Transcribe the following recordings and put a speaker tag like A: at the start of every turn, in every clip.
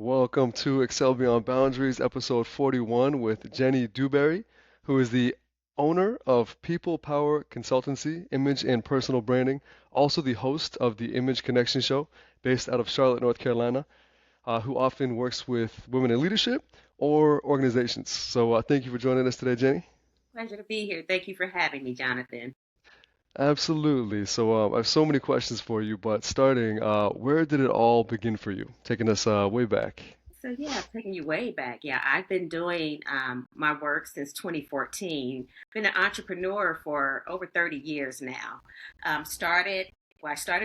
A: Welcome to Excel Beyond Boundaries, episode 41 with Jenny Dewberry, who is the owner of People Power Consultancy, Image and Personal Branding, also the host of the Image Connection Show based out of Charlotte, North Carolina, who often works with women in leadership or organizations. So thank you for joining us today, Jenny.
B: Pleasure to be here. Thank you for having me, Jonathan.
A: Absolutely. So I have so many questions for you, but starting, where did it all begin for you? Taking us way back.
B: So yeah, taking you way back. Yeah, I've been doing my work since 2014. Been an entrepreneur for over 30 years now. I started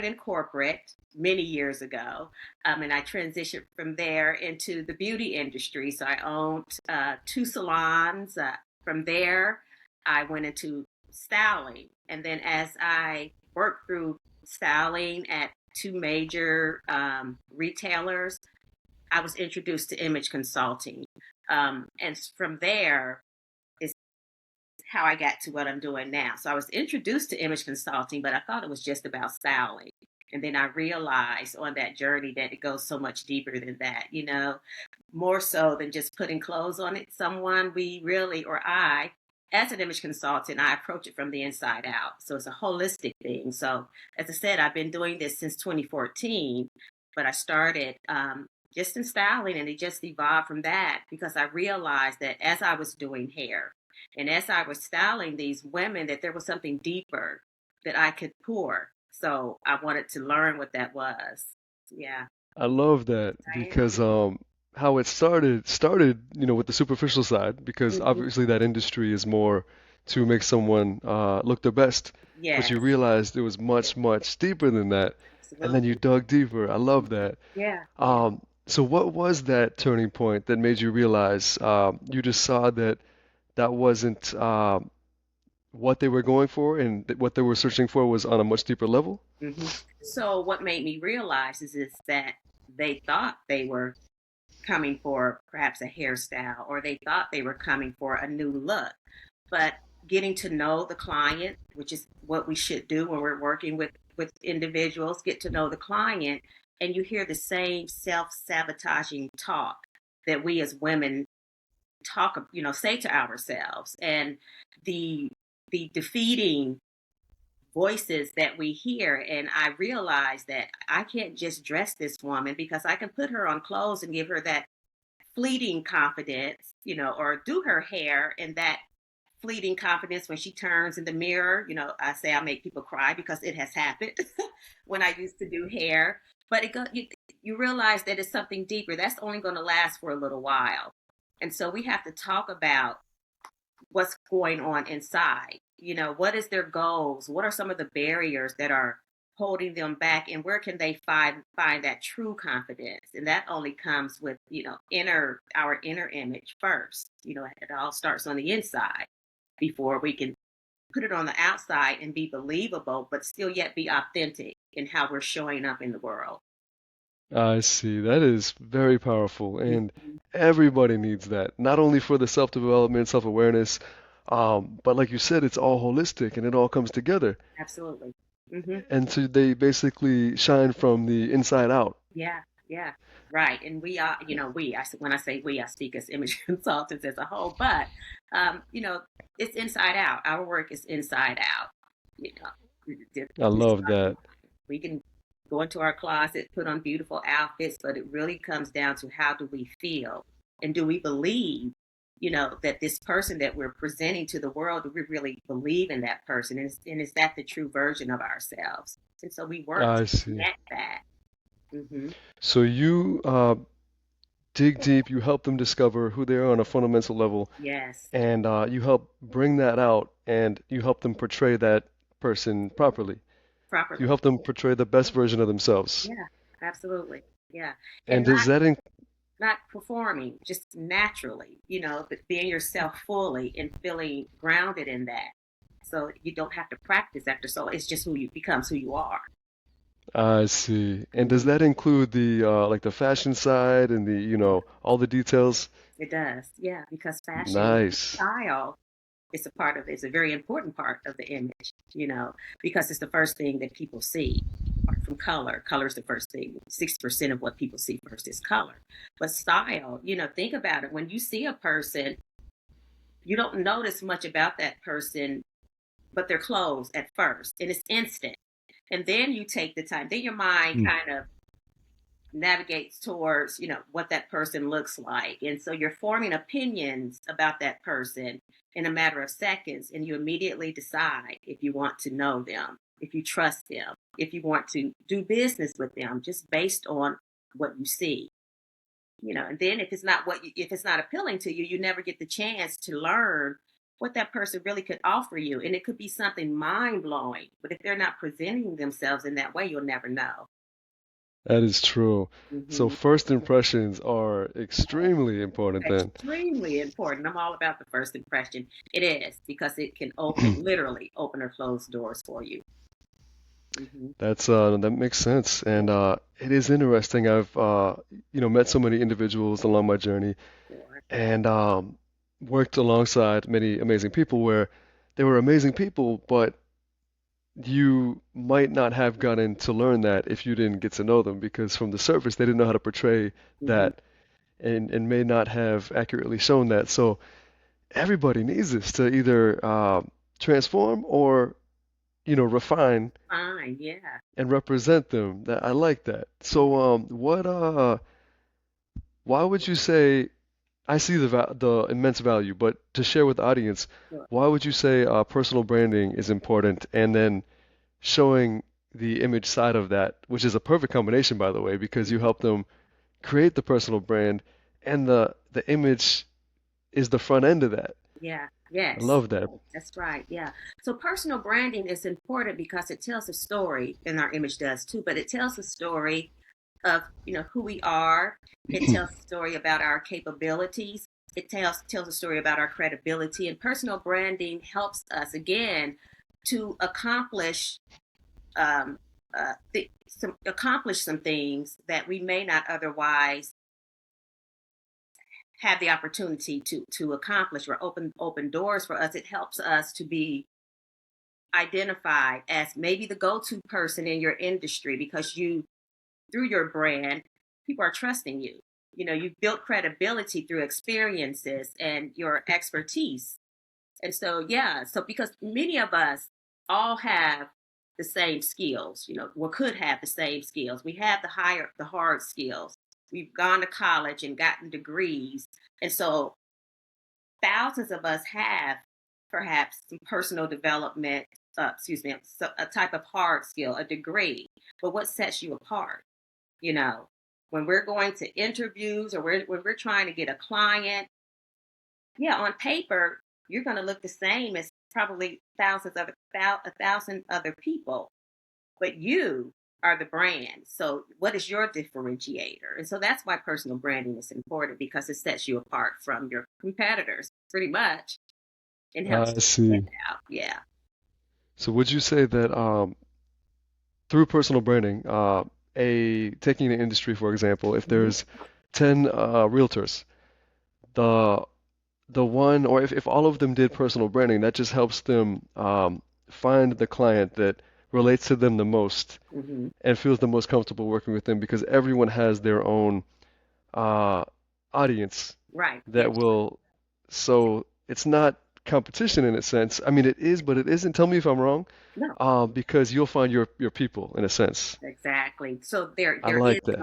B: in corporate many years ago, and I transitioned from there into the beauty industry. So I owned two salons. From there, I went into styling, and then as I worked through styling at two major retailers, I was introduced to image consulting. And from there is how I got to what I'm doing now. So I was introduced to image consulting, but I thought it was just about styling. And then I realized on that journey that it goes so much deeper than that, more so than just putting clothes on it. We really, or I, as an image consultant, I approach it from the inside out. So it's a holistic thing. So as I said, I've been doing this since 2014, but I started just in styling, and it just evolved from that because I realized that as I was doing hair and as I was styling these women, that there was something deeper that I could pour. So I wanted to learn what that was. Yeah,
A: I love that
B: I
A: because
B: am.
A: how it started with the superficial side because
B: Mhm.
A: obviously that industry is more to make someone look their best, but you
B: Yes,
A: realized it was much, much deeper than that, and then you
B: absolutely.
A: dug deeper. I love that.
B: Yeah, yeah.
A: So what was that turning point that made you realize you just saw that that wasn't what they were going for and that what they were searching for was on a much deeper level?
B: So what made me realize is that they thought they were coming for perhaps a hairstyle, or they thought they were coming for a new look. But getting to know the client, which is what we should do when we're working with individuals, get to know the client, and you hear the same self-sabotaging talk that we as women talk, say to ourselves, and the the defeating voices that we hear. And I realize that I can't just dress this woman because I can put her on clothes and give her that fleeting confidence, or do her hair in that fleeting confidence when she turns in the mirror. I say I make people cry because it has happened when I used to do hair. But you realize that it's something deeper. That's only going to last for a little while. And so we have to talk about what's going on inside. What is their goals? What are some of the barriers that are holding them back, and where can they find that true confidence? And that only comes with, our inner image first. It all starts on the inside before we can put it on the outside and be believable, but still yet be authentic in how we're showing up in the world.
A: I see. That is very powerful, and
B: Mhm.
A: everybody needs that. Not only for the self-development, self-awareness, but like you said, it's all holistic and it all comes together.
B: Absolutely. Hmm.
A: And so they basically shine from the inside out.
B: Yeah, yeah, right. And we are, when I say we, I speak as image consultants as a whole, but, it's inside out. Our work is inside out. You know,
A: I love that.
B: we can go into our closet, put on beautiful outfits, but it really comes down to how do we feel? And do we believe, that this person that we're presenting to the world, do we really believe in that person? And is that the true version of ourselves? And so we work to
A: I see.
B: connect that. Hmm.
A: So you dig deep, you help them discover who they are on a fundamental level,
B: Yes,
A: and you help bring that out, and you help them portray that person properly. You
B: properly.
A: help them portray the best version of themselves.
B: Yeah, absolutely. Yeah.
A: And
B: And
A: does that in
B: not performing, just naturally, but being yourself fully and feeling grounded in that. So you don't have to practice after, so it's just who you becomes who you are.
A: I see. And does
B: Mhm.
A: that include the like the fashion side and all the details?
B: It does. Yeah, because fashion
A: Nice.
B: style it's a very important part of the image, because it's the first thing that people see. apart from color. Color is the first thing. 60% of what people see first is color. But style, think about it. When you see a person, you don't notice much about that person but their clothes at first, and it's instant. And then you take the time, then your mind
A: Mm.
B: kind of navigates towards, what that person looks like. And so you're forming opinions about that person in a matter of seconds, and you immediately decide if you want to know them, if you trust them, if you want to do business with them, just based on what you see. And then if it's not appealing to you, you never get the chance to learn what that person really could offer you. And it could be something mind blowing. But if they're not presenting themselves in that way, you'll never know.
A: That is true. So
B: Hmm.
A: first impressions are extremely important then.
B: Extremely important. I'm all about the first impression. It is because it can open, literally open or close doors for you. Hmm.
A: That makes sense, and it is interesting. I've met so many individuals along my journey,
B: Sure.
A: and worked alongside many amazing people where they were amazing people, but you might not have gotten to learn that if you didn't get to know them because from the surface they didn't know how to portray
B: Hmm.
A: that and may not have accurately shown that. So everybody needs this to either transform or refine
B: Fine. Yeah.
A: and represent them. That I like that. So why would you say I see the immense value, but to share with the audience,
B: Sure.
A: why would you say personal branding is important and then showing the image side of that, which is a perfect combination, by the way, because you help them create the personal brand and the image is the front end of that.
B: Yeah.
A: I
B: Yes.
A: love that.
B: That's right. Yeah. So personal branding is important because it tells a story, and our image does too, but it tells a story of, who we are. It tells a story about our capabilities. It tells a story about our credibility. And personal branding helps us again to um, accomplish some things that we may not otherwise have the opportunity to accomplish, or open doors for us. It helps us to be identified as maybe the go-to person in your industry because you through your brand people are trusting you. You've built credibility through experiences and your expertise. And so, yeah, so because many of us all have the same skills, or could have the same skills. We have the hard skills. We've gone to college and gotten degrees. And so thousands of us have perhaps some personal development, excuse me, a type of hard skill, a degree. But what sets you apart? You know, when we're going to interviews, or when we're trying to get a client, yeah, on paper, you're going to look the same as probably a thousand other people, but you are the brand. So what is your differentiator? And so that's why personal branding is important, because it sets you apart from your competitors pretty much, and helps
A: I
B: you stand
A: see.
B: out. Yeah.
A: So would you say that through personal branding, a taking the industry for example, if
B: Mhm.
A: there's 10 realtors, the the one, or if all of them did personal branding, that just helps them find the client that relates to them the most
B: Hmm.
A: and feels the most comfortable working with them because everyone has their own uh, audience
B: Right.
A: that
B: Yes.
A: will, so it's not competition in a sense. I mean, it is, but it isn't. Tell me if I'm wrong,
B: No.
A: because you'll find your people in a sense.
B: Exactly. So there
A: I
B: there is
A: like that.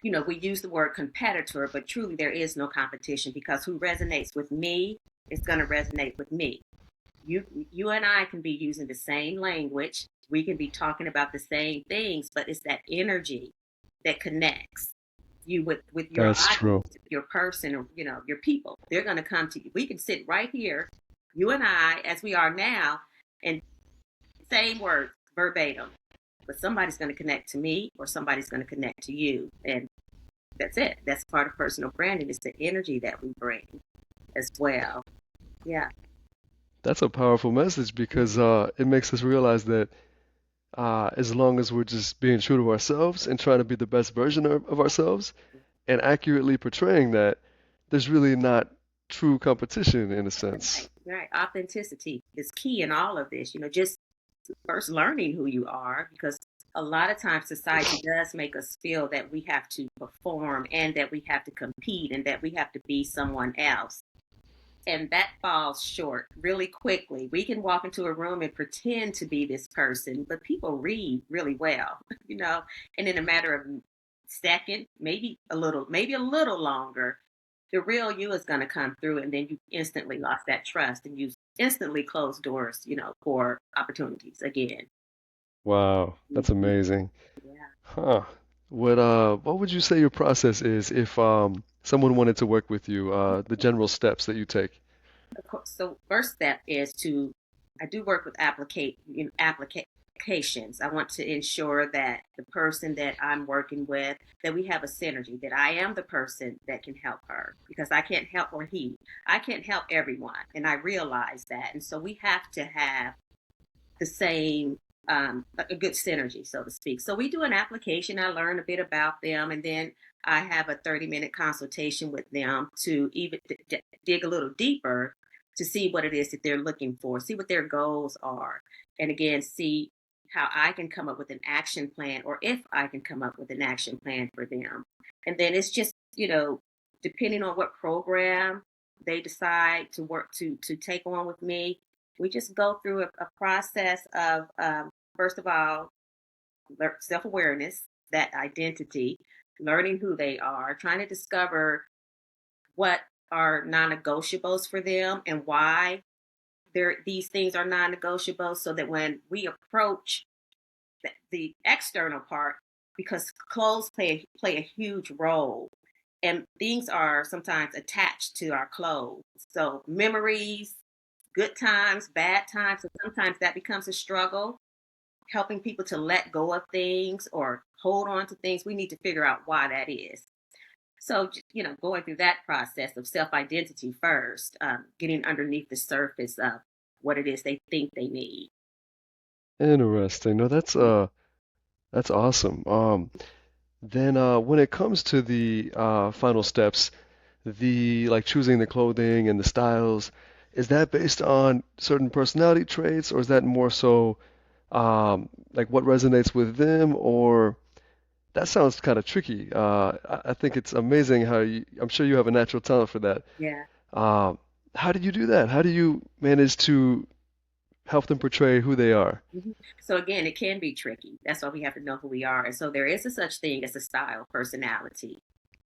B: no, we use the word competitor, but truly there is no competition, because who resonates with me is going to resonate with me. You and I can be using the same language. We can be talking about the same things, but it's that energy that connects you with your
A: That's
B: audience,
A: true.
B: your person, or your people. They're going to come to you. We can sit right here, you and I, as we are now, and same words verbatim, but somebody's going to connect to me, or somebody's going to connect to you, and that's it. That's part of personal branding. It's the energy that we bring as well. Yeah.
A: That's a powerful message because it makes us realize that as long as we're just being true to ourselves and trying to be the best version of ourselves and accurately portraying that, there's really not true competition in a sense.
B: Right, right. Authenticity is key in all of this. Just first learning who you are, because a lot of times society does make us feel that we have to perform and that we have to compete and that we have to be someone else. And that falls short really quickly. We can walk into a room and pretend to be this person, but people read really well, you know, and in a matter of second, maybe a little longer, the real you is going to come through, and then you instantly lost that trust, and you instantly close doors, for opportunities again.
A: Wow, that's
B: Mhm.
A: amazing.
B: Yeah.
A: Huh. What would you say your process is if someone wanted to work with you, the general steps that you take?
B: So first step is I do work with applications. I want to ensure that the person that I'm working with, that we have a synergy, that I am the person that can help her because I can't help or he. I can't help everyone. And I realize that. And so we have to have the same a good synergy, so to speak. So we do an application. I learn a bit about them, and then I have a 30-minute consultation with them to even dig a little deeper to see what it is that they're looking for, see what their goals are, and again, see how I can come up with an action plan, or if I can come up with an action plan for them. And then it's just, depending on what program they decide to work to take on with me, we just go through a process of, first of all, self awareness, that identity, learning who they are, trying to discover what are non negotiables for them and why these things are non negotiable, so that when we approach the external part, because clothes play a huge role, and things are sometimes attached to our clothes. So memories, good times, bad times, and sometimes that becomes a struggle. Helping people to let go of things or hold on to things, we need to figure out why that is. So, going through that process of self identity first, getting underneath the surface of what it is they think they need.
A: Interesting. No, that's awesome. Then when it comes to the final steps, the like choosing the clothing and the styles, is that based on certain personality traits, or is that more so like what resonates with them, or that sounds kind of tricky. I think it's amazing how I'm sure you have a natural talent for that.
B: Yeah.
A: Um, how do you do that? How do you manage to help them portray who they are?
B: Mhm. So again, it can be tricky. That's why we have to know who we are. And so there is a such thing as a style personality.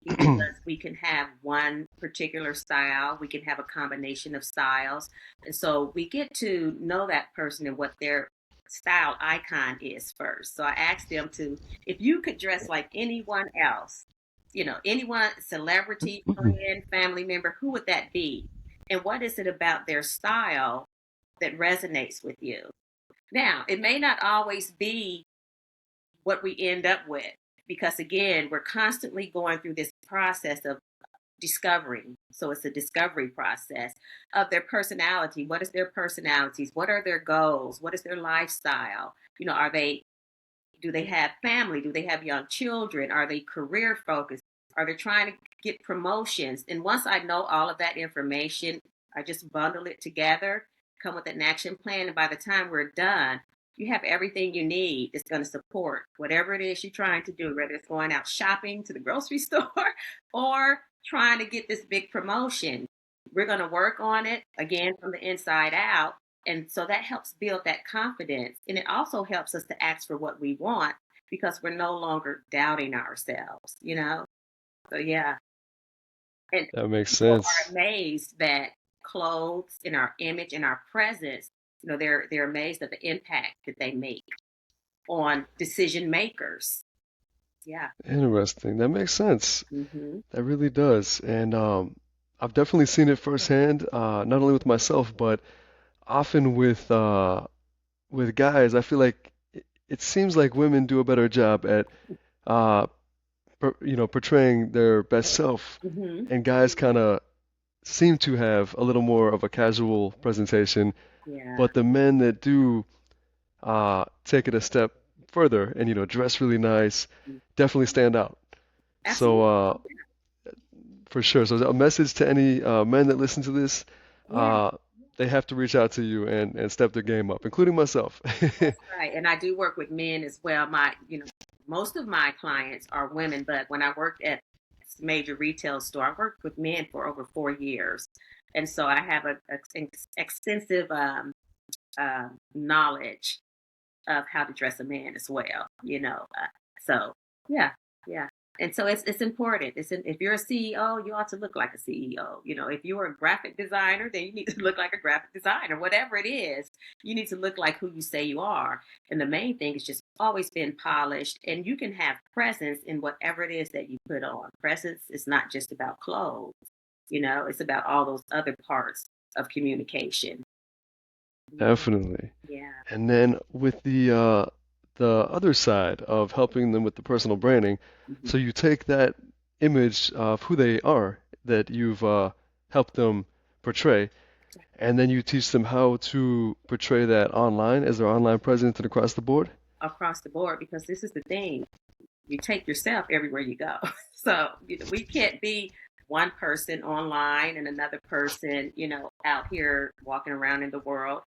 B: Because we can have one particular style, we can have a combination of styles. And so we get to know that person and what their style icon is first. So I asked them to, if you could dress like anyone else, anyone, celebrity, friend, family member, who would that be? And what is it about their style that resonates with you? Now, it may not always be what we end up with because, again, we're constantly going through this process of discovering. So it's a discovery process of their personality. What is their personalities? What are their goals? What is their lifestyle? Do they have family? Do they have young children? Are they career focused? Are they trying to get promotions? And once I know all of that information, I just bundle it together, come with an action plan. And by the time we're done, you have everything you need that's going to support whatever it is you're trying to do, whether it's going out shopping to the grocery store or trying to get this big promotion. We're going to work on it again from the inside out, and so that helps build that confidence. And it also helps us to ask for what we want because we're no longer doubting ourselves. So, yeah. And
A: That makes
B: people are
A: sense.
B: amazed that clothes and our image and our presence, they're amazed at the impact that they make on decision makers. Yeah.
A: Interesting. That makes sense.
B: Hmm.
A: That really does. And I've definitely seen it firsthand, not only with myself, but often with guys. I feel like it seems like women do a better job at uh, portraying their best self,
B: Hmm.
A: and guys kind of seem to have a little more of a casual presentation.
B: Yeah.
A: But the men that do take it a step further and dress really nice definitely stand out. So
B: Absolutely.
A: for sure. So a message to any men that listen to this,
B: Yeah.
A: uh, they have to reach out to you and step their game up, including myself.
B: That's right. And I do work with men as well. Most of my clients are women, but when I worked at a major retail store, I worked with men for over 4 years. And so I have a extensive knowledge of how to dress a man as well, so yeah, yeah. And so it's important. If you're a CEO, you ought to look like a CEO. If you're a graphic designer, then you need to look like a graphic designer. Whatever it is, you need to look like who you say you are. And the main thing is just always being polished, and you can have presence in whatever it is that you put on. Presence is not just about clothes. It's about all those other parts of communication. Mhm.
A: Definitely.
B: Yeah.
A: And then with the other side of helping them with the personal branding,
B: Mhm.
A: so you take that image of who they are that you've helped them portray, and then you teach them how to portray that online as their online presence and across the board.
B: Across the board, because this is the thing, you take yourself everywhere you go. So we can't be one person online and another person out here walking around in the world.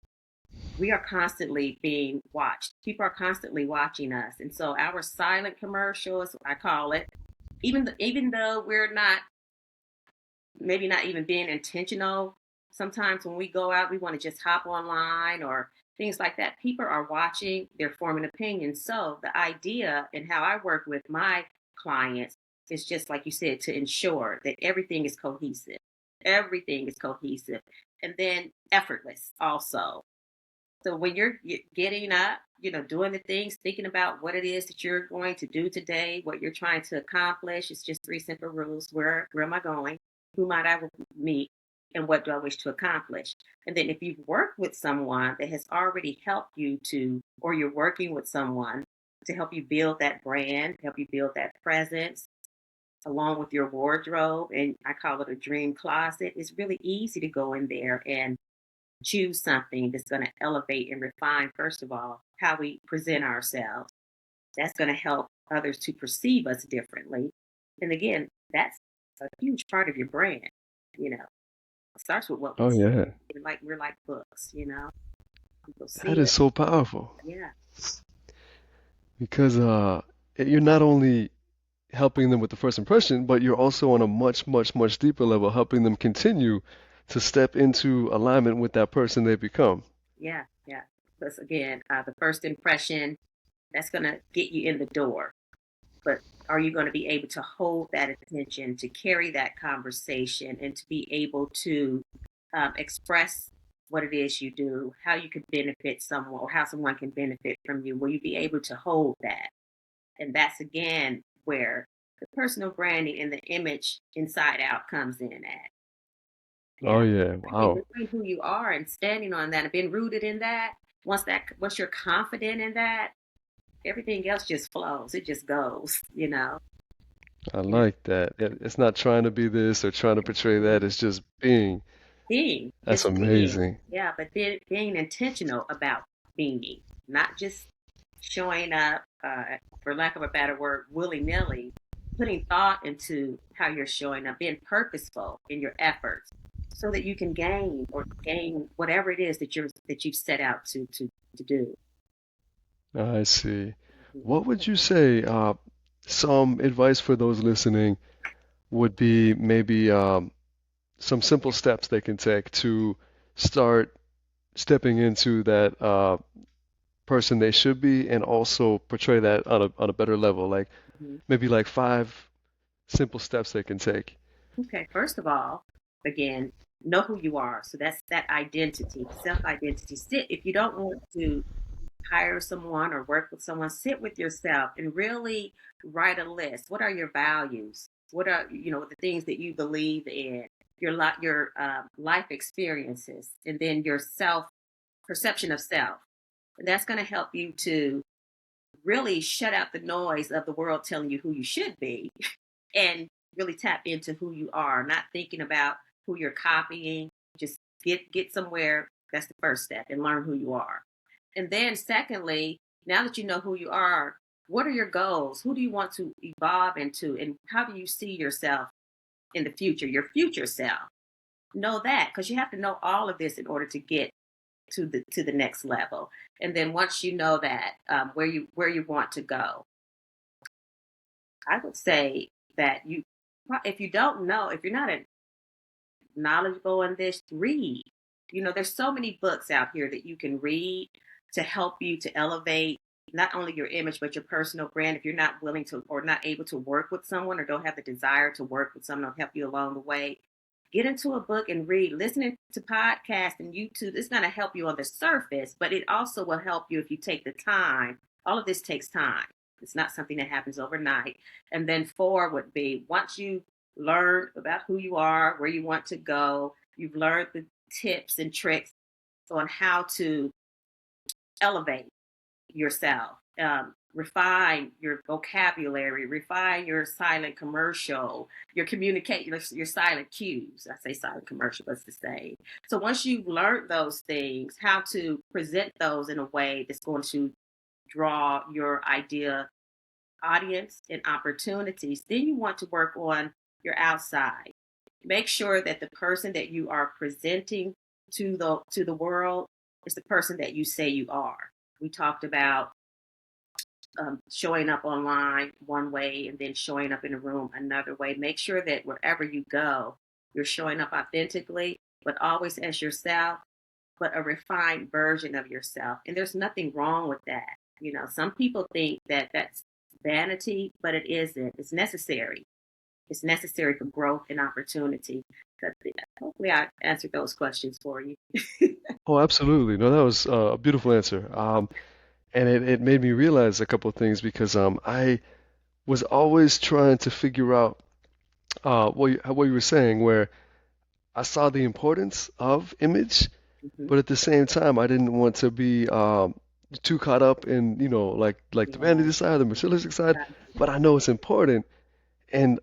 B: We are constantly being watched. People are constantly watching us, and so our silent commercials, I call it, even though we're not, maybe not even being intentional. Sometimes when we go out, we want to just hop online or things like that. People are watching, they're forming opinions. So the idea and how I work with my clients is just like you said, to ensure that everything is cohesive. Everything is cohesive. And then effortless also. So when you're getting up, doing the things, thinking about what it is that you're going to do today, what you're trying to accomplish, it's just three simple rules. Where am I going? Who might I meet? And what do I wish to accomplish? And then if you've worked with someone that has already helped you to, or you're working with someone to help you build that brand, help you build that presence, along with your wardrobe, and I call it a dream closet, it's really easy to go in there and choose something that's going to elevate and refine, first of all, how we present ourselves. That's going to help others to perceive us differently. And again, that's a huge part of your brand. It starts with what we
A: Oh
B: see.
A: yeah,
B: We're like books. People
A: that
B: see
A: is
B: it.
A: so powerful
B: Yeah.
A: because you're not only helping them with the first impression, but you're also on a much, much, much deeper level, helping them continue to step into alignment with that person they become.
B: Yeah. Yeah. Because again, the first impression, that's going to get you in the door. But are you going to be able to hold that attention, to carry that conversation, and to be able to express what it is you do, how you could benefit someone, or how someone can benefit from you? Will you be able to hold that? And that's again where the personal branding and the image inside out comes in at.
A: Oh
B: Yeah.
A: yeah,
B: Again,
A: wow.
B: knowing who you are and standing on that and being rooted in that, once you're confident in that, everything else just flows. It just goes.
A: I
B: Yeah.
A: like that. It's not trying to be this or trying to portray that. It's just being.
B: Being,
A: That's
B: just being.
A: amazing.
B: Yeah, but then being intentional about being, not just showing up, for lack of a better word, willy nilly, putting thought into how you're showing up, being purposeful in your efforts so that you can gain whatever it is that you've set out to do.
A: I see.
B: Mhm.
A: What would you say, some advice for those listening would be maybe some simple steps they can take to start stepping into that person they should be and also portray that on a better level, like
B: Mhm.
A: maybe like 5 simple steps they can take.
B: Okay, first of all, again, know who you are. So that's that identity, self identity. Sit if you don't want to hire someone or work with someone, sit with yourself and really write a list. What are your values? What are the things that you believe in? Your life experiences, and then your self perception of self. And that's going to help you to really shut out the noise of the world telling you who you should be and really tap into who you are, not thinking about who you're copying. Just get somewhere. That's the first step, and learn who you are. And then secondly, now that you know who you are, what are your goals? Who do you want to evolve into? And how do you see yourself in the future, your future self? know that, because you have to know all of this in order to get to the next level. And then once you know that, where you want to go, I would say that you, if you don't know, if you're not knowledgeable in this, read. You know, there's so many books out here that you can read to help you to elevate not only your image but your personal brand. If you're not willing to or not able to work with someone or don't have the desire to work with someone to help you along the way, get into a book and read. Listening to podcasts and YouTube, it's going to help you on the surface, but it also will help you if you take the time. All of this takes time. It's not something that happens overnight. And then four would be, once you learn about who you are, where you want to go, you've learned the tips and tricks on how to elevate yourself, refine your vocabulary, refine your silent commercial, your communicate, your silent cues. I say silent commercial, but it's the same. So once you've learned those things, how to present those in a way that's going to draw your idea audience and opportunities, then you want to work on your outside. Make sure that the person that you are presenting to the world is the person that you say you are. We talked about showing up online one way and then showing up in a room another way. Make sure that wherever you go, you're showing up authentically, but always as yourself, but a refined version of yourself. And there's nothing wrong with that. You know, some people think that that's vanity, but it isn't. It's necessary. It's necessary for growth and opportunity. Hopefully, I answered those questions for you.
A: Oh, absolutely. No, that was a beautiful answer. And it made me realize a couple of things because I was always trying to figure out what you were saying, where I saw the importance of image,
B: Hmm.
A: but at the same time, I didn't want to be too caught up in, like the
B: Yeah.
A: vanity side, the materialistic side.
B: Right.
A: But I know it's important, and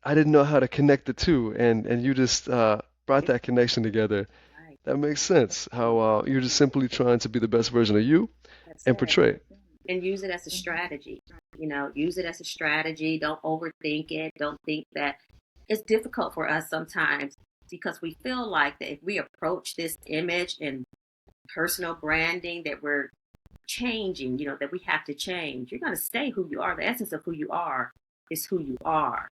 A: I didn't know how to connect the two, and you just brought that connection together.
B: Right.
A: That makes sense. How you're just simply trying to be the best version of you
B: That's
A: and
B: it.
A: portray it.
B: And use it as a strategy. You know, use it as a strategy. Don't overthink it. Don't think that it's difficult for us sometimes because we feel like that if we approach this image and personal branding that we're changing, you know, that we have to change. You're going to stay who you are. The essence of who you are is who you are.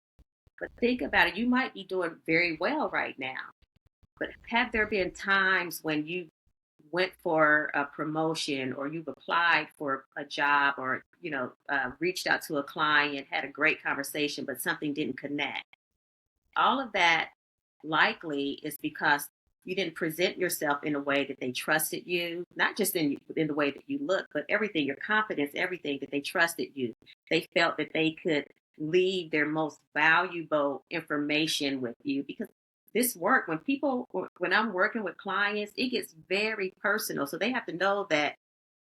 B: But think about it. You might be doing very well right now, but have there been times when you went for a promotion or you've applied for a job or, you know, reached out to a client, had a great conversation, but something didn't connect? All of that likely is because you didn't present yourself in a way that they trusted you, not just in the way that you look, but everything, your confidence, everything, that they trusted you. They felt that they could leave their most valuable information with you because this work, when I'm working with clients, it gets very personal. So they have to know that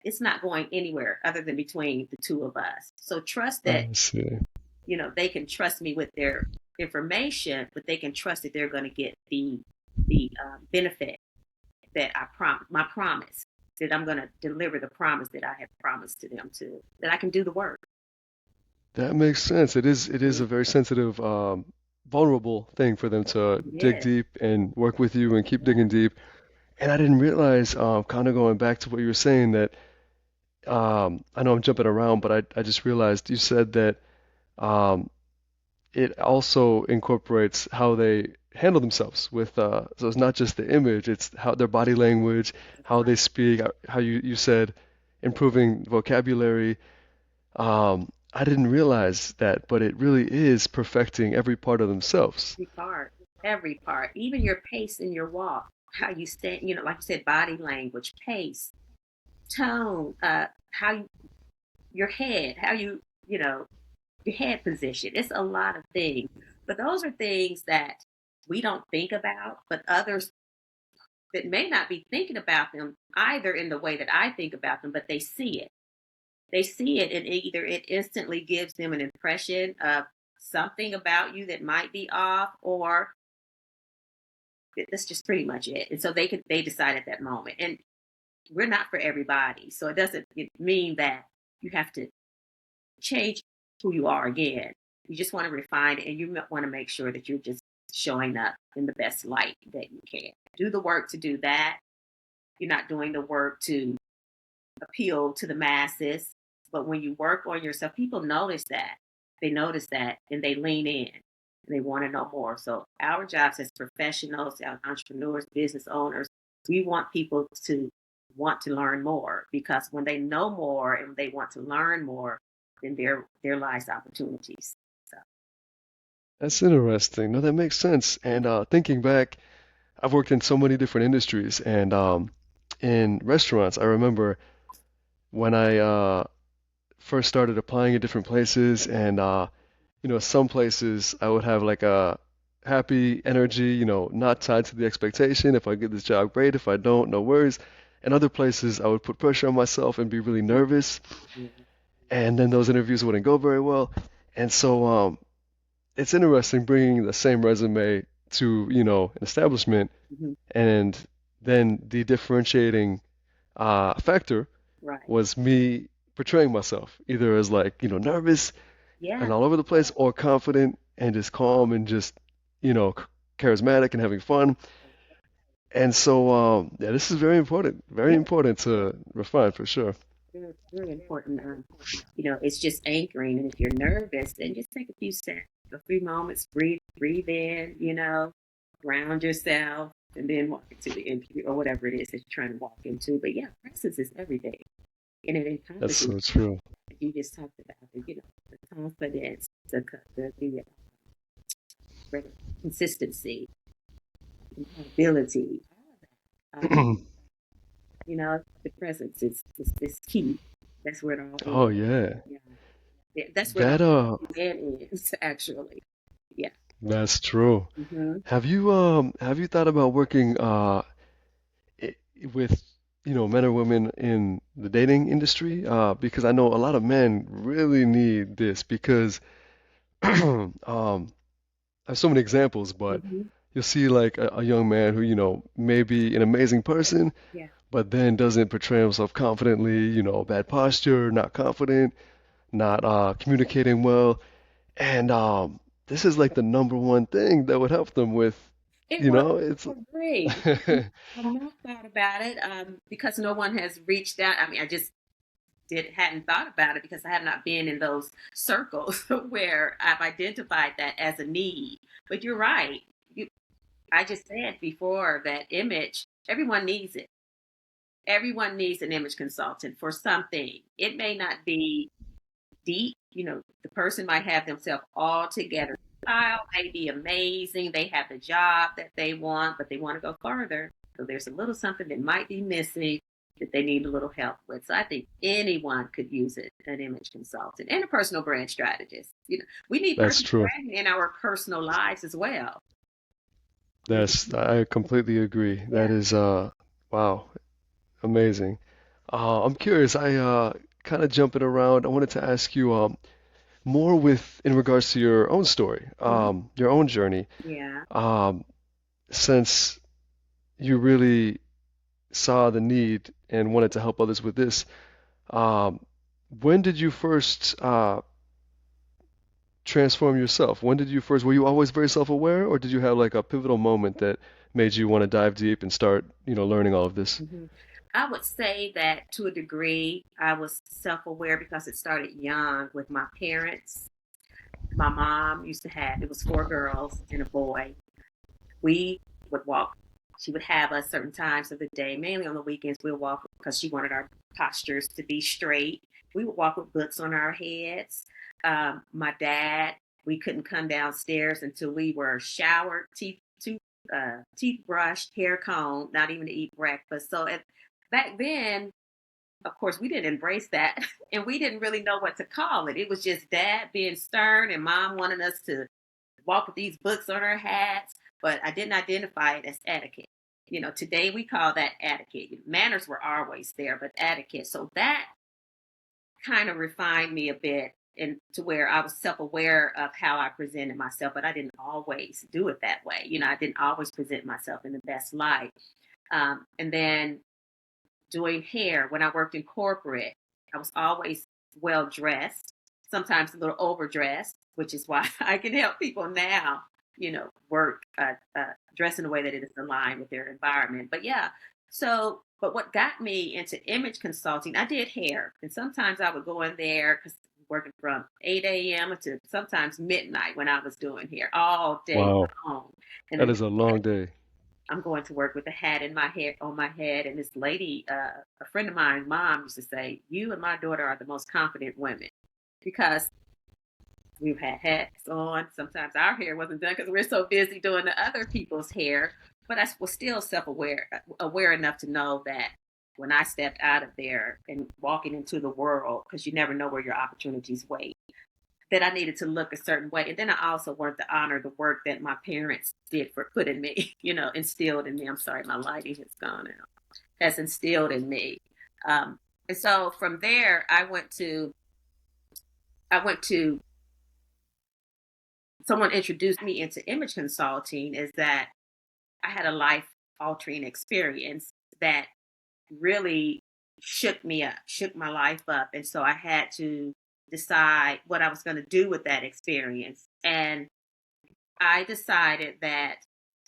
B: it's not going anywhere other than between the two of us. So trust that,
A: I see.
B: you know, they can trust me with their information, but they can trust that they're going to get the benefit that my promise, that I'm going to deliver the promise that I have promised to them, to that I can do the work.
A: That makes sense. It is a very sensitive, vulnerable thing for them to dig
B: Yes.
A: deep and work with you and keep digging
B: Yeah.
A: deep. And I didn't realize, kind of going back to what you were saying, that I know I'm jumping around, but I just realized you said that um, it also incorporates how they handle themselves with so it's not just the image, it's how their body language,
B: That's
A: how
B: right.
A: they speak, how you said improving vocabulary. I didn't realize that, but it really is perfecting every part of themselves.
B: Every part, every part, even your pace in your walk, how you stand, you know, like you said, body language, pace, tone, how you, your head, how you know, your head position. It's a lot of things. But those are things that we don't think about, but others that may not be thinking about them either in the way that I think about them, but they see it. They see it, and either it instantly gives them an impression of something about you that might be off, or that's just pretty much it. And so they decide at that moment. And we're not for everybody. So it doesn't mean that you have to change who you are again. You just want to refine it, and you want to make sure that you're just showing up in the best light that you can. Do the work to do that. You're not doing the work to appeal to the masses. But when you work on yourself, people notice that. They notice that and they lean in and they want to know more. So our jobs as professionals, as entrepreneurs, business owners, we want people to want to learn more, because when they know more and they want to learn more, then there lies opportunities. So
A: That's interesting. No, that makes sense. And thinking back, I've worked in so many different industries, and in restaurants, I remember when I first started applying at different places, and some places I would have like a happy energy, not tied to the expectation. If I get this job, great. If I don't, no worries. And other places, I would put pressure on myself and be really nervous, and then those interviews wouldn't go very well. And so it's interesting bringing the same resume to, an establishment,
B: mm-hmm.
A: and then the differentiating factor
B: Right.
A: was me portraying myself either as like, nervous
B: Yeah.
A: and all over the place, or confident and just calm and just, you know, charismatic and having fun. And so, yeah, this is very
B: Yeah.
A: important to refine for sure.
B: Very, very important. It's just anchoring. And if you're nervous, then just take a few steps, a few moments, breathe in, ground yourself, and then walk into the interview or whatever it is that you're trying to walk into. But yeah, presence is every day. And it
A: That's
B: encompasses,
A: so true.
B: you just talked about, the confidence, the consistency, ability, all of that. The presence is key. That's where it all
A: Oh
B: ends.
A: yeah.
B: Yeah. That's where the
A: That
B: man is, actually. Yeah.
A: that's true.
B: Hmm.
A: Have you thought about working i- with men or women in the dating industry? Because I know a lot of men really need this because I have so many examples, but
B: Hmm.
A: you'll see like a young man who may be an amazing person,
B: Yeah.
A: but then doesn't portray himself confidently, bad posture, not confident, not communicating well, and this is like the number one thing that would help them with,
B: It was
A: it's.
B: great. I've not thought about it, because no one has reached out. I mean, I just hadn't thought about it because I have not been in those circles where I've identified that as a need. But you're right. You, I just said before that image, everyone needs it. Everyone needs an image consultant for something. It may not be deep. The person might have themselves all together. Style may be amazing. They have the job that they want, but they want to go further. So there's a little something that might be missing that they need a little help with. So I think anyone could use it, an image consultant and a personal brand strategist. We need
A: That's
B: personal
A: true.
B: branding in our personal lives as well.
A: I completely agree. That
B: Yeah.
A: is wow, amazing. I'm curious. I kind of jumping around. I wanted to ask you more with in regards to your own story,
B: Mhm.
A: your own journey.
B: Yeah.
A: Um, since you really saw the need and wanted to help others with this, um, when did you first transform yourself? When did you first, were you always very self-aware, or did you have like a pivotal moment that made you want to dive deep and start, learning all of this?
B: Hmm. I would say that to a degree, I was self aware because it started young with my parents. My mom used to have, it was four girls and a boy. We would walk. She would have us certain times of the day, mainly on the weekends. We'll walk because she wanted our postures to be straight. We would walk with books on our heads. My dad, we couldn't come downstairs until we were showered, teeth brushed, hair combed, not even to eat breakfast. So back then, of course, we didn't embrace that, and we didn't really know what to call it. It was just dad being stern and mom wanting us to walk with these books on our hats, but I didn't identify it as etiquette. Today we call that etiquette. Manners were always there, but etiquette. So that kind of refined me a bit, and to where I was self-aware of how I presented myself, but I didn't always do it that way. I didn't always present myself in the best light. And then doing hair, when I worked in corporate, I was always well dressed, sometimes a little overdressed, which is why I can help people now work, dress in a way that it is aligned with their environment. But yeah, so, but what got me into image consulting, I did hair. And sometimes I would go in there because working from 8 a.m. to sometimes midnight when I was doing hair all day
A: Wow,
B: long. And
A: that
B: then
A: is a long day.
B: I'm going to work with a hat in my head on my head. And this lady, a friend of mine's mom used to say, "You and my daughter are the most confident women," because we've had hats on. Sometimes our hair wasn't done because we're so busy doing the other people's hair. But I was still aware enough to know that when I stepped out of there and walking into the world, because you never know where your opportunities wait, that I needed to look a certain way. And then I also wanted to honor the work that my parents did for put in me, instilled in me. I'm sorry, my lighting has gone out. Has instilled in me. And so from there, I went to someone introduced me into image consulting. Is that I had a life altering experience that really shook me up, shook my life up. And so I had to decide what I was going to do with that experience. And I decided that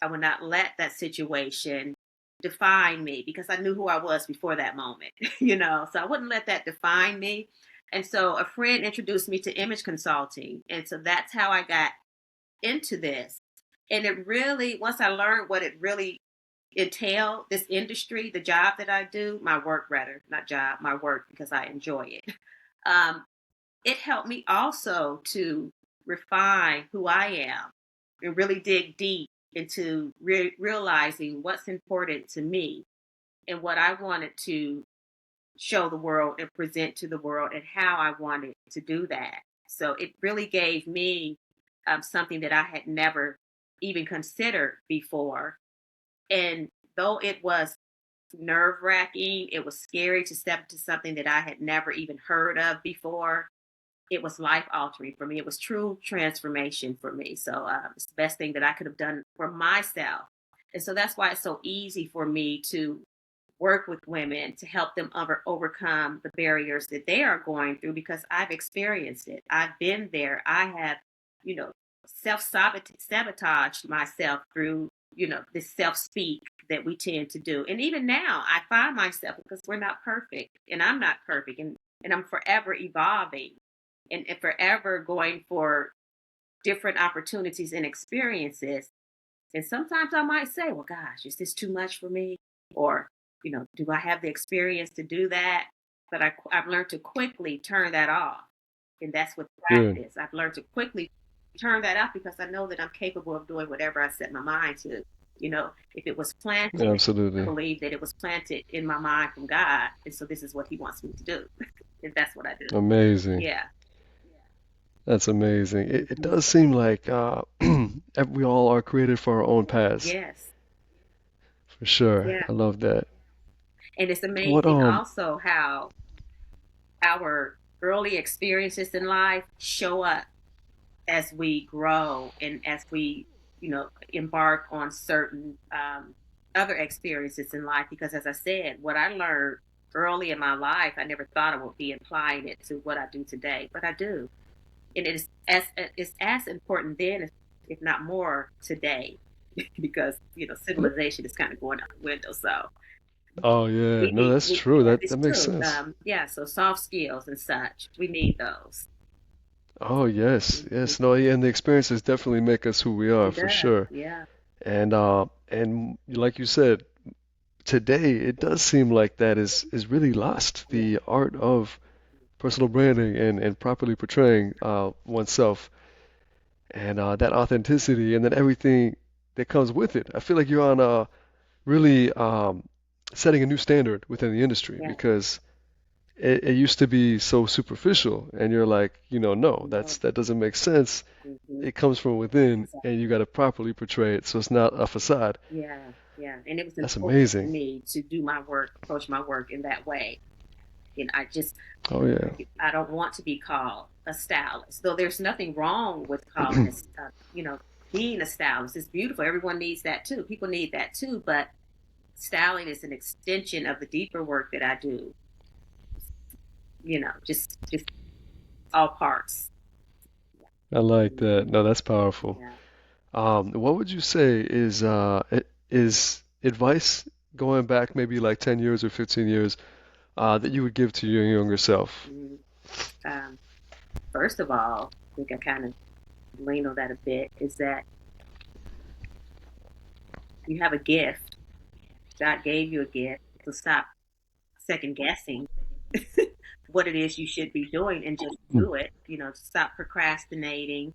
B: I would not let that situation define me because I knew who I was before that moment, so I wouldn't let that define me. And so a friend introduced me to image consulting. And so that's how I got into this. And it really, once I learned what it really entailed, this industry, the job that I do, my work rather, not job, my work, because I enjoy it. Um, it helped me also to refine who I am and really dig deep into realizing what's important to me and what I wanted to show the world and present to the world and how I wanted to do that. So it really gave me something that I had never even considered before. And though it was nerve wracking, it was scary to step into something that I had never even heard of before. It was life altering for me. It was true transformation for me. So it's the best thing that I could have done for myself. And so that's why it's so easy for me to work with women to help them overcome the barriers that they are going through because I've experienced it. I've been there. I have, you know, self sabotaged myself through, this self speak that we tend to do. And even now, I find myself because we're not perfect and I'm not perfect and I'm forever evolving and forever going for different opportunities and experiences. And sometimes I might say, well, gosh, is this too much for me? Or, do I have the experience to do that? But I've learned to quickly turn that off. And that's with
A: Good.
B: practice. I've learned to quickly turn that off because I know that I'm capable of doing whatever I set my mind to. If it was planted, I
A: Absolutely.
B: believe that it was planted in my mind from God. And so this is what He wants me to do. And that's what I do.
A: Amazing.
B: Yeah.
A: That's amazing. It does seem like we all are created for our own paths,
B: Yes.
A: for sure.
B: Yeah.
A: I love that.
B: And it's
A: What
B: amazing also how our early experiences in life show up as we grow and as we, embark on certain other experiences in life. Because as I said, what I learned early in my life, I never thought I would be applying it to what I do today, but I do. And it's as important then, if not more today, because, civilization is kind of going out the window. So
A: Oh yeah,
B: we
A: no,
B: need,
A: that's true.
B: yeah,
A: That
B: it's
A: makes
B: true.
A: sense.
B: Yeah, so soft skills and such, we need those.
A: Oh yes,
B: Mhm.
A: yes. No, yeah, and the experiences definitely make us who we are,
B: It
A: for
B: does.
A: sure.
B: Yeah.
A: And like you said, today it does seem like that is really lost.
B: Yeah.
A: The art of personal branding and properly portraying oneself and that authenticity and then everything that comes with it. I feel like you're on a really setting a new standard within the industry
B: Yeah.
A: because it used to be so superficial, and you're like, no,
B: No.
A: that doesn't make sense.
B: Hmm.
A: It comes from within, and
B: Exactly.
A: you got to properly portray it so it's not a facade.
B: Yeah. Yeah. And it was
A: That's
B: important to
A: amazing.
B: me to do my work, approach my work in that way. And
A: Oh yeah.
B: I don't want to be called a stylist, though there's nothing wrong with calling us, being a stylist. It's beautiful. Everyone needs that too. People need that too. But styling is an extension of the deeper work that I do, just all parts.
A: I like that.
B: Mhm.
A: No, that's powerful.
B: Yeah.
A: What would you say is advice going back maybe like 10 years or 15 years that you would give to your younger self?
B: Mm, Um, First of all, I think I kind of lean on that a bit, is that you have a gift. God gave you a gift. So stop second guessing what it is you should be doing and just
A: Mm.
B: do it. Stop procrastinating.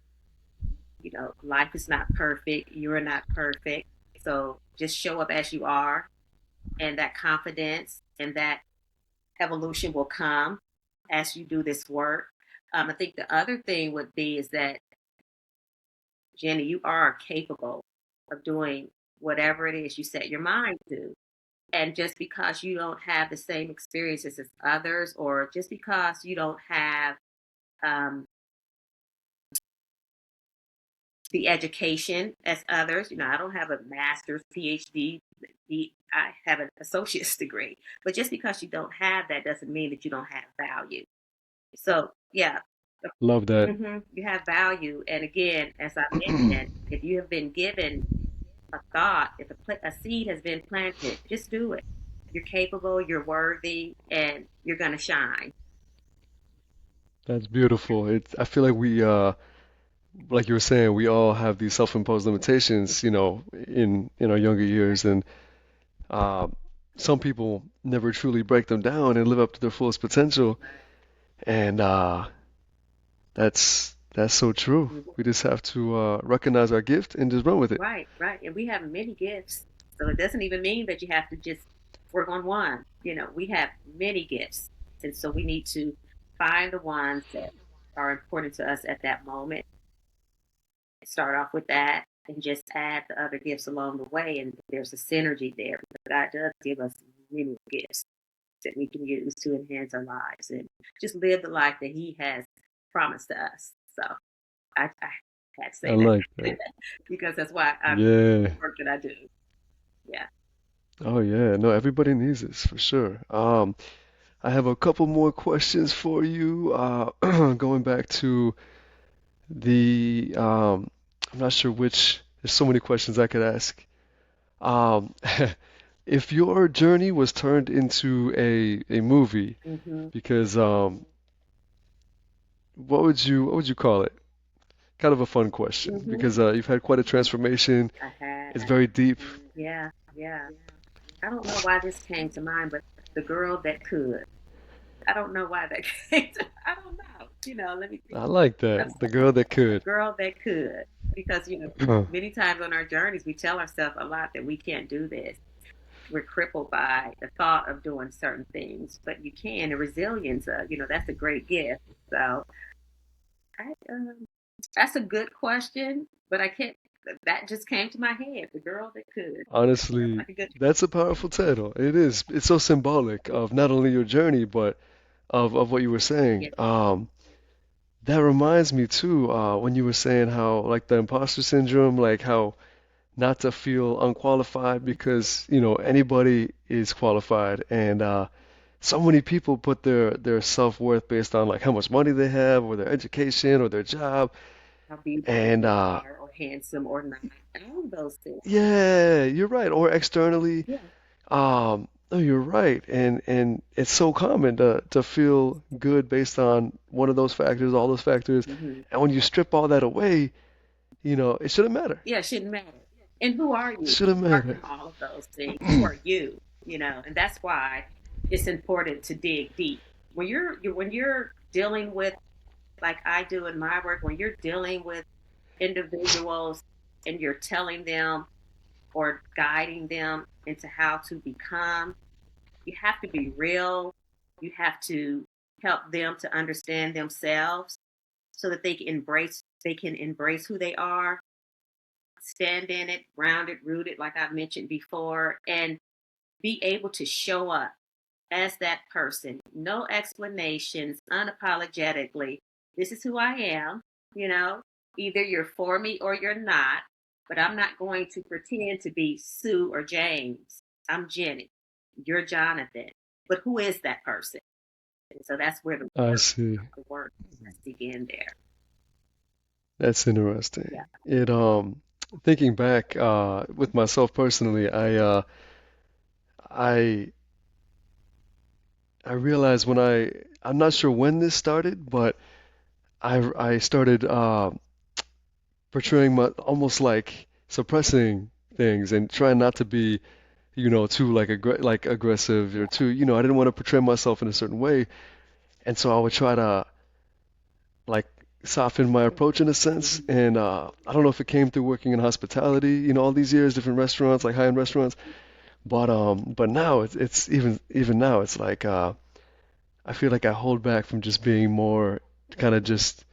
B: Life is not perfect. You're not perfect. So just show up as you are, and that confidence and that evolution will come as you do this work. I think the other thing would be is that, Jenny, you are capable of doing whatever it is you set your mind to. And just because you don't have the same experiences as others, or just because you don't have um, the education as others, I don't have a master's, PhD, I have an associate's degree. But just because you don't have that doesn't mean that you don't have value. So, yeah,
A: Love that.
B: you have value. And again, as I mentioned, if you have been given a thought, if a seed has been planted, just do it. You're capable, you're worthy, and you're going to shine.
A: That's beautiful. I feel like like you were saying, we all have these self-imposed limitations, in our younger years, and uh, some people never truly break them down and live up to their fullest potential. And that's so true. We just have to recognize our gift and just run with it.
B: Right, right. And we have many gifts. So it doesn't even mean that you have to just work on one. We have many gifts. And so we need to find the ones that are important to us at that moment, start off with that, and just add the other gifts along the way. And there's a synergy there. God does give us many gifts that we can use to enhance our lives and just live the life that He has promised to us. So I had to
A: I
B: say
A: like
B: that
A: that.
B: because that's why I'm
A: Yeah.
B: the work that I do. Yeah.
A: Oh yeah. No, everybody needs this for sure. I have a couple more questions for you. Going back to the I'm not sure which. There's so many questions I could ask. Um, if your journey was turned into a movie,
B: Mm-hmm.
A: because what would you call it? Kind of a fun question
B: Mm-hmm.
A: because you've had quite a transformation.
B: I
A: It's
B: had.
A: very deep.
B: Yeah. Yeah. I don't know why this came to mind, but the girl that could. I don't know why that came to. I don't know. Let me think.
A: I like that. The girl that
B: A
A: could.
B: girl that could, because
A: Huh.
B: many times on our journeys we tell ourselves a lot that we can't do this. We're crippled by the thought of doing certain things, but you can. The resilience, that's a great gift. So, that's a good question, but I can't. That just came to my head. The girl that could. Sounds
A: Honestly,
B: like a good.
A: that's a powerful title. It is. It's so symbolic of not only your journey, but of what you were saying.
B: Yeah.
A: That reminds me too, when you were saying how like the imposter syndrome, like how not to feel unqualified because, anybody is qualified and so many people put their self-worth based on like how much money they have or their education or their job.
B: How beautiful
A: And
B: they are, or handsome, or not. All of those things.
A: yeah, you're right. Or externally,
B: Yeah.
A: no, you're right. And it's so common to feel good based on one of those factors, all those factors.
B: Hmm.
A: And when you strip all that away, it shouldn't matter.
B: Yeah, it shouldn't matter. And who are
A: It
B: you
A: shouldn't
B: apart
A: matter.
B: from all of those things? Who are you? And that's why it's important to dig deep. When you're dealing with, like I do in my work, when you're dealing with individuals and you're telling them or guiding them into how to become, you have to be real. You have to help them to understand themselves so that they can embrace who they are, stand in it, grounded, rooted, like I've mentioned before, and be able to show up as that person. No explanations, unapologetically. This is who I am, you know. Either you're for me or you're not, but I'm not going to pretend to be Sue or James. I'm Jenny. You're Jonathan. But who is that person? And so that's where the
A: I
B: work,
A: see.
B: the work has begin there.
A: That's
B: Yeah.
A: interesting. thinking back with myself personally, I I realized when I'm not sure when this started, but I started portraying my almost like suppressing things and trying not to be, too like aggressive or too, I didn't want to portray myself in a certain way, and so I would try to like soften my approach in a sense.
B: Mhm.
A: And I don't know if it came through working in hospitality, all these years, different restaurants, like high-end restaurants. But now it's even now it's like I feel like I hold back from just being more kind of just,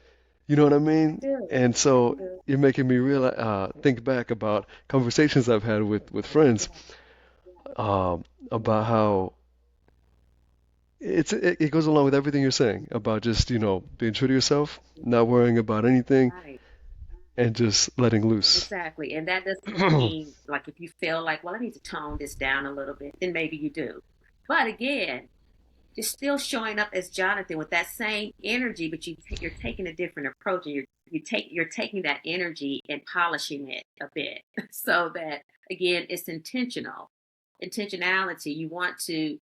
A: you know what I
B: That's
A: mean?
B: good.
A: And
B: That's
A: so
B: good.
A: you're making me realize, think back about conversations I've had with friends, um, about how it goes along with everything you're saying about just, being true to yourself, not worrying about anything,
B: Right.
A: and just letting loose.
B: Exactly. And that doesn't mean like if you feel like, well, I need to tone this down a little bit, then maybe you do. But again, you're still showing up as Jonathan with that same energy, but you're taking a different approach, and you're taking that energy and polishing it a bit, so that again it's intentional, intentionality. You want to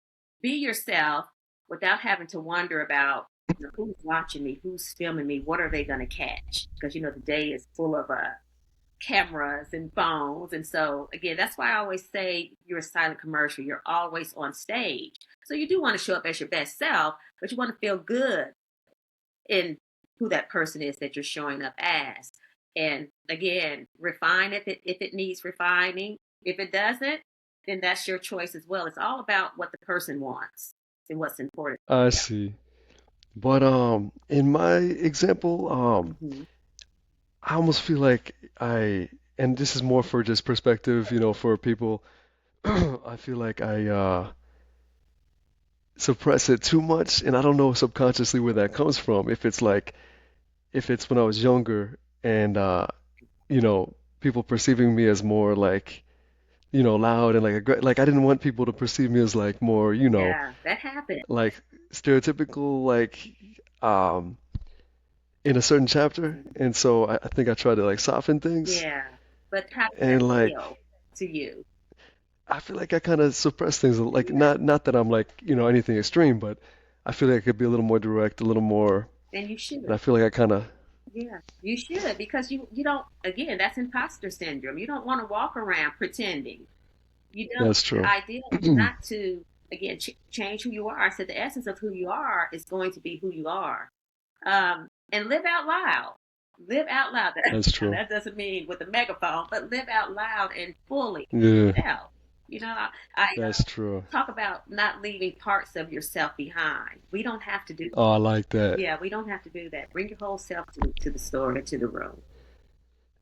B: be yourself without having to wonder about who's watching me, who's filming me, what are they going to catch? Because the day is full of cameras and phones. And so, again, that's why I always say you're a silent commercial. You're always on stage. So you do want to show up as your best self, but you want to feel good in who that person is that you're showing up as. And again, refine if it needs refining. If it doesn't, then that's your choice as well. It's all about what the person wants and what's important
A: I
B: to
A: see. But in my example,
B: them. Hmm.
A: I almost feel like and this is more for just perspective, for people. I feel like I suppress it too much, and I don't know subconsciously where that comes from. If it's when I was younger and people perceiving me as more like, loud and like I didn't want people to perceive me as like more,
B: Yeah, that happened.
A: like stereotypical, like um in a certain chapter.
B: Mhm.
A: And so I think I try to like soften things,
B: Yeah. But how does that
A: and like
B: feel to you?
A: I feel like I kind of suppress things, like
B: Yeah.
A: not that I'm like, anything extreme, but I feel like I could be a little more direct, a little more,
B: And you
A: and
B: should.
A: I feel like I kind of,
B: Yeah, you should, because you don't, again, that's imposter syndrome. You don't want to walk around pretending. You don't.
A: that's
B: The
A: true.
B: ideal is not to, again, change who you are. I said the essence of who you are is going to be who you are. And live out loud. Live out loud.
A: That's
B: Now,
A: true.
B: that doesn't mean with a megaphone, but live out loud and fully
A: Yeah,
B: yourself. I
A: that's true.
B: talk about not leaving parts of yourself behind. We don't have to do
A: Oh, I like that.
B: Yeah, we don't have to do that. Bring your whole self to the store and to the room.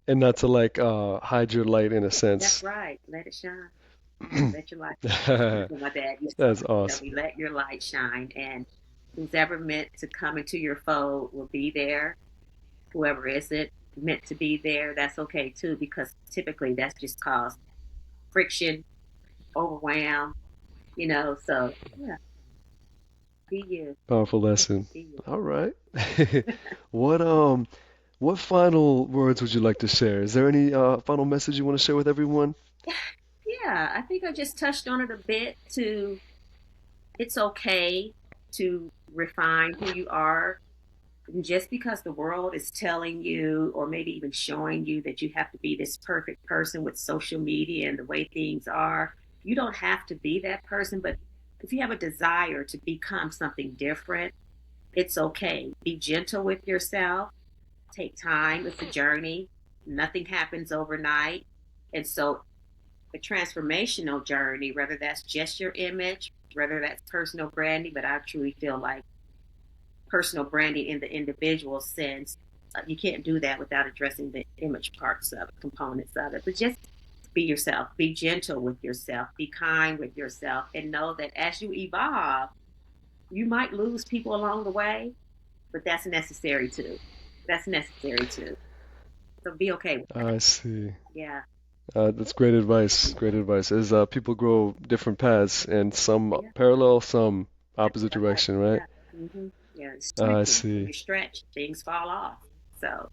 A: And not to like hide your light in a
B: That's
A: sense.
B: right. Let it shine. Let your light shine. That's what my dad used to
A: That's
B: always tell me.
A: awesome.
B: Let your light shine. And who's ever meant to come into your fold will be there. Whoever isn't meant to be there, that's okay too, because typically that's just caused friction, overwhelm, So, yeah, be you.
A: Powerful lesson.
B: Be you.
A: All right. What what final words would you like to share? Is there any final message you want to share with everyone?
B: Yeah, I think I just touched on it a bit to it's okay to refine who you are. And just because the world is telling you, or maybe even showing you, that you have to be this perfect person with social media and the way things are, you don't have to be that person. But if you have a desire to become something different, it's okay. Be gentle with yourself. Take time. It's a journey. Nothing happens overnight. And so, a transformational journey, whether that's just your image, whether that's personal branding, but I truly feel like personal branding in the individual sense, you can't do that without addressing the image parts of it, components of it. But just be yourself, be gentle with yourself, be kind with yourself, and know that as you evolve, you might lose people along the way, but that's necessary too. That's necessary too. So be okay with that.
A: I see.
B: Yeah.
A: That's great advice. Great advice. As people grow different paths, and some
B: Yeah.
A: parallel, some
B: That's
A: opposite
B: right.
A: direction, right?
B: Yeah. Yeah. It's
A: I
B: stretching. When
A: see.
B: you stretch, things fall off. So,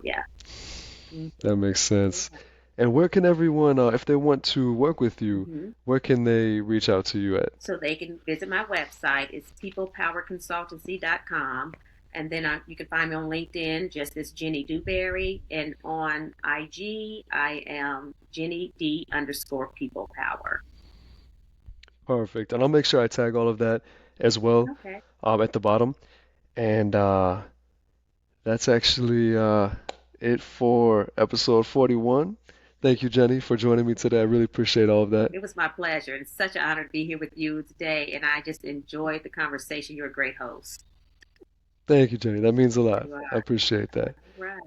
B: yeah.
A: That makes sense.
B: Yeah.
A: And where can everyone, if they want to work with you,
B: hmm
A: where can they reach out to you at?
B: So they can visit my website. It's peoplepowerconsultancy.com. And then you can find me on LinkedIn, just as Jenny Dewberry. And on IG, I am Jenny D underscore people power.
A: Perfect. And I'll make sure I tag all of that as well
B: Okay.
A: at the bottom. And that's actually it for episode 41. Thank you, Jenny, for joining me today. I really appreciate all of that.
B: It was my pleasure. It's such an honor to be here with you today. And I just enjoyed the conversation. You're a great host.
A: Thank you, Jenny. That means a lot.
B: You
A: I
B: are.
A: appreciate that.
B: Right.